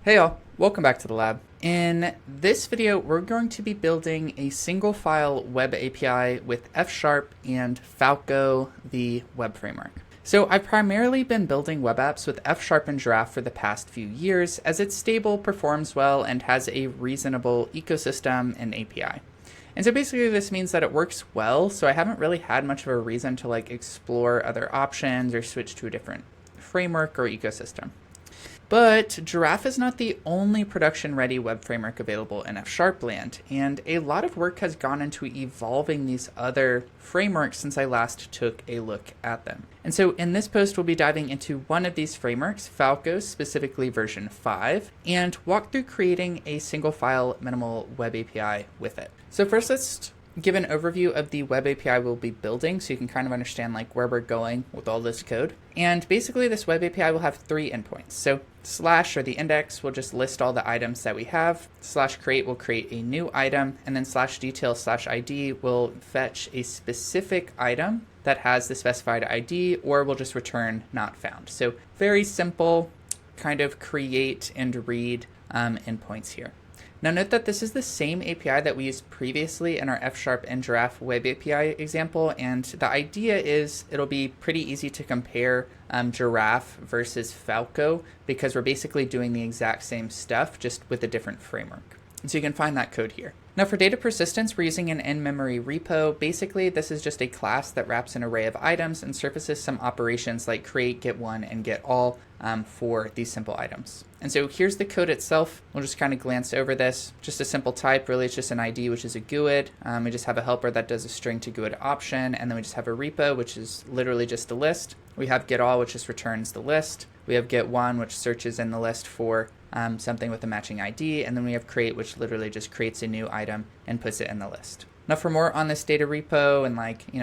Hey y'all, welcome back to the lab. In this video, we're going to be building a single file web API with F# and Falco, the web framework. So I've primarily been building web apps with F# and Giraffe for the past few years, as it's stable, performs well, and has a reasonable ecosystem and API. And so basically this means that it works well, so I haven't really had much of a reason to explore other options or switch to a different framework or ecosystem. But Giraffe is not the only production-ready web framework available in F# land, and a lot of work has gone into evolving these other frameworks since I last took a look at them. And so in this post, we'll be diving into one of these frameworks, Falco, specifically version 5, and walk through creating a single-file minimal web API with it. So first, let's give an overview of the web API we'll be building so you can kind of understand where we're going with all this code. And basically this web API will have 3 endpoints. So slash, or the index, will just list all the items that we have. Slash create will create a new item, and then slash detail slash ID will fetch a specific item that has the specified ID, or will just return not found. So very simple kind of create and read endpoints here. Now note that this is the same API that we used previously in our F# and Giraffe web API example, and the idea is it'll be pretty easy to compare Giraffe versus Falco because we're basically doing the exact same stuff just with a different framework. And so you can find that code here. Now for data persistence, we're using an in-memory repo. Basically, this is just a class that wraps an array of items and surfaces some operations like create, get one, and get all for these simple items. And so here's the code itself. We'll just kind of glance over this. Just a simple type, really it's just an ID, which is a GUID. We just have a helper that does a string to GUID option, and then we just have a repo, which is literally just a list. We have get all, which just returns the list. We have get one, which searches in the list for something with a matching ID, and then we have create, which literally just creates a new item and puts it in the list. Now for more on this data repo and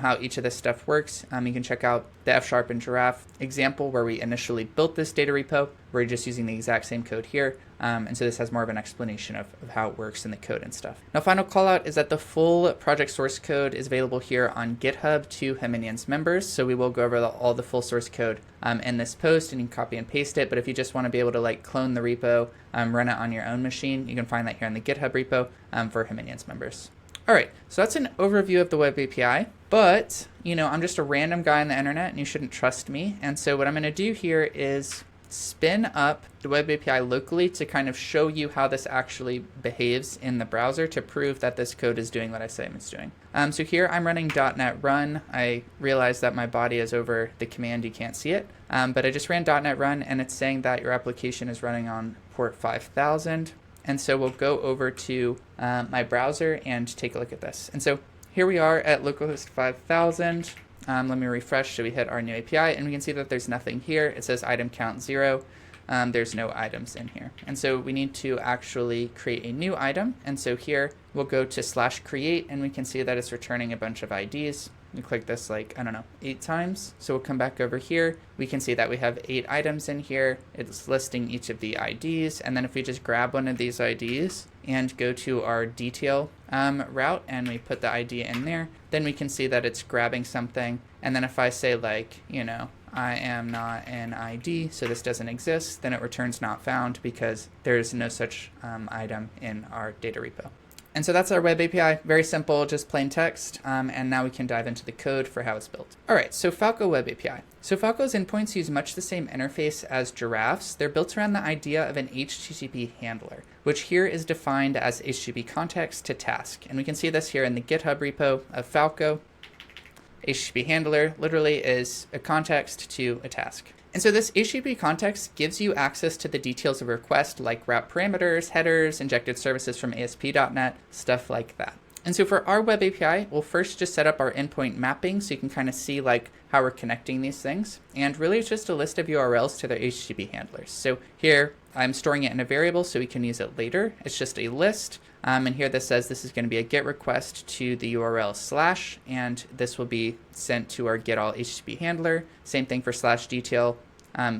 how each of this stuff works, you can check out the F# and Giraffe example where we initially built this data repo. We're just using the exact same code here, and so this has more of an explanation of how it works in the code and stuff. Now final call out is that the full project source code is available here on GitHub to HAMY's members, so we will go over all the full source code in this post, and you can copy and paste it, but if you just want to be able to clone the repo, run it on your own machine, you can find that here in the GitHub repo for HAMY's members. All right, so that's an overview of the web API, but, I'm just a random guy on the internet and you shouldn't trust me. And so what I'm going to do here is spin up the web API locally to kind of show you how this actually behaves in the browser to prove that this code is doing what I say it's doing. So here I'm running .NET run. I realize that my body is over the command, you can't see it, but I just ran .NET run and it's saying that your application is running on port 5000. And so we'll go over to my browser and take a look at this. And so here we are at localhost 5000. Let me refresh so we hit our new API, and we can see that there's nothing here. It says item count 0. There's no items in here. And so we need to actually create a new item. And so here we'll go to /create, and we can see that it's returning a bunch of IDs. We click this 8 times. So we'll come back over here. We can see that we have 8 items in here. It's listing each of the IDs. And then if we just grab one of these IDs and go to our detail route and we put the ID in there, then we can see that it's grabbing something. And then if I say I am not an ID, so this doesn't exist, then it returns not found because there's no such item in our data repo. And so that's our web API, very simple, just plain text, and now we can dive into the code for how it's built. All right, so Falco Web API. So Falco's endpoints use much the same interface as Giraffe's. They're built around the idea of an HTTP handler, which here is defined as HTTP context to task. And we can see this here in the GitHub repo of Falco. HTTP handler literally is a context to a task. And so this HTTP context gives you access to the details of a request like route parameters, headers, injected services from ASP.NET, stuff like that. And so for our web API, we'll first just set up our endpoint mapping so you can kind of see how we're connecting these things. And really it's just a list of URLs to their HTTP handlers. So here I'm storing it in a variable so we can use it later. It's just a list. And here this says this is going to be a GET request to the URL /, and this will be sent to our get all HTTP handler. Same thing for /detail.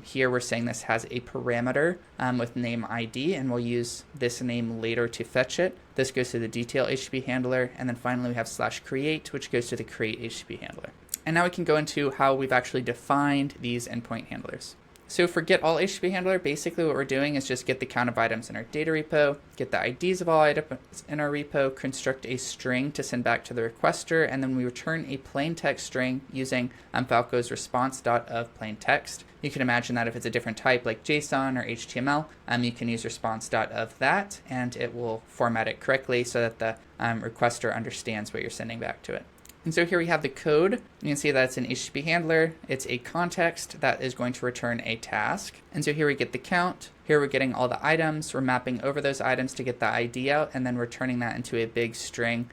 Here we're saying this has a parameter with name ID, and we'll use this name later to fetch it. This goes to the detail HTTP handler, and then finally we have /create, which goes to the create HTTP handler. And now we can go into how we've actually defined these endpoint handlers. So for get all HTTP handler, basically what we're doing is just get the count of items in our data repo, get the IDs of all items in our repo, construct a string to send back to the requester, and then we return a plain text string using Falco's response.of_plain_text. You can imagine that if it's a different type like JSON or HTML, you can use response.of that, and it will format it correctly so that the requester understands what you're sending back to it. And so here we have the code. You can see that it's an HTTP handler. It's a context that is going to return a task. And so here we get the count. Here we're getting all the items. We're mapping over those items to get the ID out and then returning that into a big string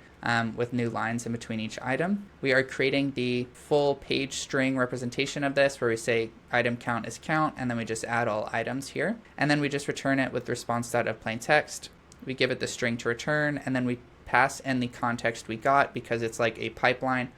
with new lines in between each item. We are creating the full page string representation of this where we say item count is count, and then we just add all items here. And then we just return it with response.of_plain_text. We give it the string to return, and then we pass in the context we got because it's like a pipeline.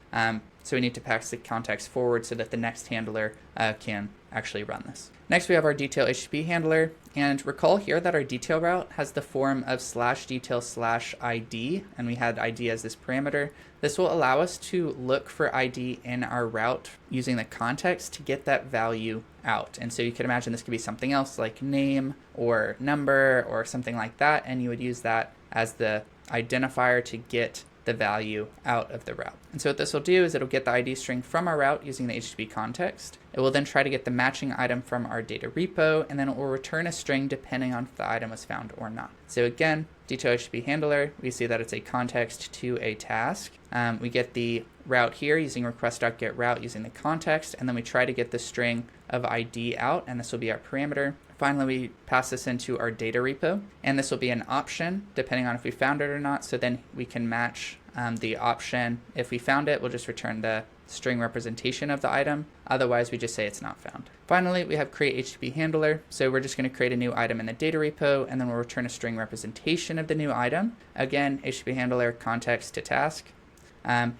So we need to pass the context forward so that the next handler can actually run this. Next, we have our detail HTTP handler. And recall here that our detail route has the form of /detail/ID, and we had ID as this parameter. This will allow us to look for ID in our route using the context to get that value out. And so you can imagine this could be something else like name or number or something like that, and you would use that as the identifier to get the value out of the route. And so what this will do is it'll get the ID string from our route using the HTTP context. It will then try to get the matching item from our data repo, and then it will return a string depending on if the item was found or not. So again, detail HTTP handler, we see that it's a context to a task. We get the route here using request.getRoute using the context, and then we try to get the string of ID out, and this will be our parameter. Finally, we pass this into our data repo, and this will be an option depending on if we found it or not. So then we can match the option. If we found it, we'll just return the string representation of the item. Otherwise, we just say it's not found. Finally, we have create HTTP handler. So we're just going to create a new item in the data repo, and then we'll return a string representation of the new item. Again, HTTP handler context to task.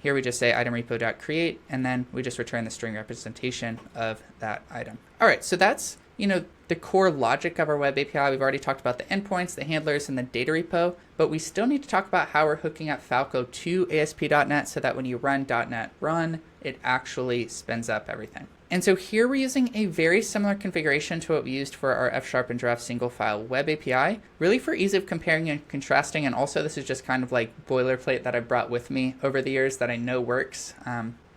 Here we just say item repo.create, and then we just return the string representation of that item. All right, so that's the core logic of our web API. We've already talked about the endpoints, the handlers, and the data repo, but we still need to talk about how we're hooking up Falco to ASP.NET so that when you run .NET Run, it actually spins up everything. And so here we're using a very similar configuration to what we used for our F# and Giraffe single file web API, really for ease of comparing and contrasting. And also this is just kind of like boilerplate that I brought with me over the years that I know works.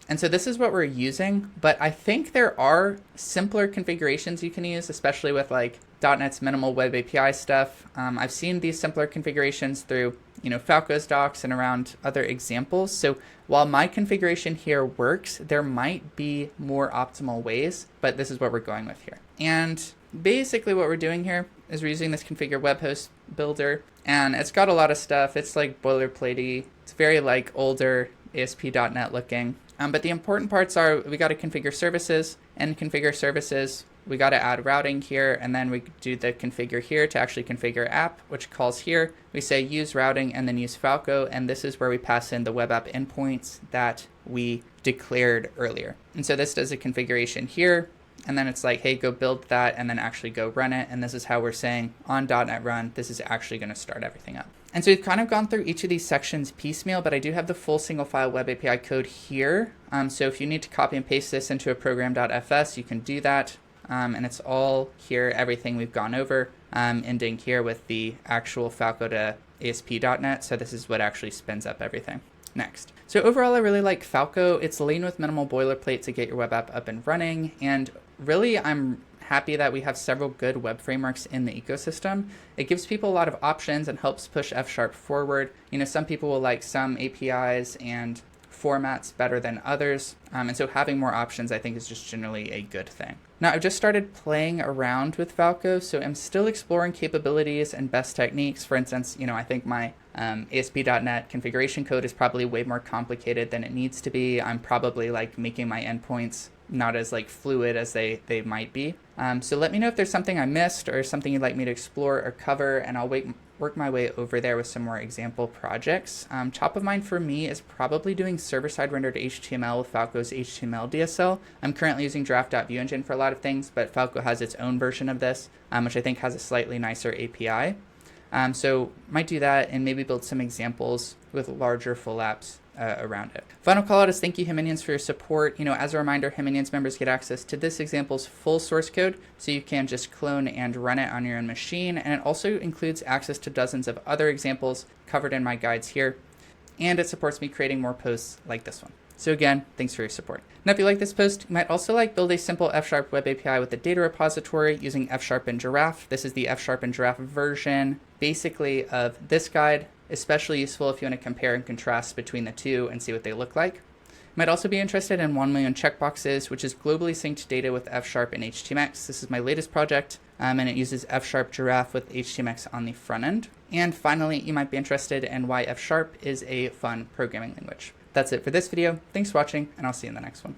And so this is what we're using, but I think there are simpler configurations you can use, especially with like .NET's minimal web API stuff. I've seen these simpler configurations through, Falco's docs and around other examples. So while my configuration here works, there might be more optimal ways, but this is what we're going with here. And basically what we're doing here is we're using this configure web host builder, and it's got a lot of stuff. It's like boilerplatey. It's very like older ASP.NET looking. But the important parts are we got to configure services, and configure services, we got to add routing here, and then we do the configure here to actually configure app, which calls here. We say use routing and then use Falco, and this is where we pass in the web app endpoints that we declared earlier. And so this does a configuration here, and then it's like, hey, go build that and then actually go run it. And this is how we're saying on .NET Run, this is actually going to start everything up. And so we've kind of gone through each of these sections piecemeal, but I do have the full single file web API code here. So if you need to copy and paste this into a program.fs, you can do that. And it's all here, everything we've gone over, ending here with the actual Falco to ASP.NET. So this is what actually spins up everything. Next. So overall, I really like Falco. It's lean with minimal boilerplate to get your web app up and running. And really, I'm happy that we have several good web frameworks in the ecosystem. It gives people a lot of options and helps push F# forward. Some people will like some APIs and formats better than others. And so having more options, I think, is just generally a good thing. Now, I've just started playing around with Falco, so I'm still exploring capabilities and best techniques. For instance, I think my ASP.NET configuration code is probably way more complicated than it needs to be. I'm probably like making my endpoints not as like fluid as they might be. So let me know if there's something I missed or something you'd like me to explore or cover, and I'll work my way over there with some more example projects. Top of mind for me is probably doing server-side rendered HTML with Falco's HTML DSL. I'm currently using Giraffe.viewEngine for a lot of things, but Falco has its own version of this, which I think has a slightly nicer API. So might do that and maybe build some examples with larger full apps around it. Final call out is thank you Hyminians for your support. As a reminder, Hyminians members get access to this example's full source code, so you can just clone and run it on your own machine. And it also includes access to dozens of other examples covered in my guides here. And it supports me creating more posts like this one. So again, thanks for your support. Now, if you like this post, you might also build a simple F# web API with a data repository using F# and Giraffe. This is the F# and Giraffe version, basically, of this guide, especially useful if you want to compare and contrast between the two and see what they look like. You might also be interested in 1 million checkboxes, which is globally synced data with F# and HTMX. This is my latest project, and it uses F# Giraffe with HTMX on the front end. And finally, you might be interested in why F# is a fun programming language. That's it for this video. Thanks for watching, and I'll see you in the next one.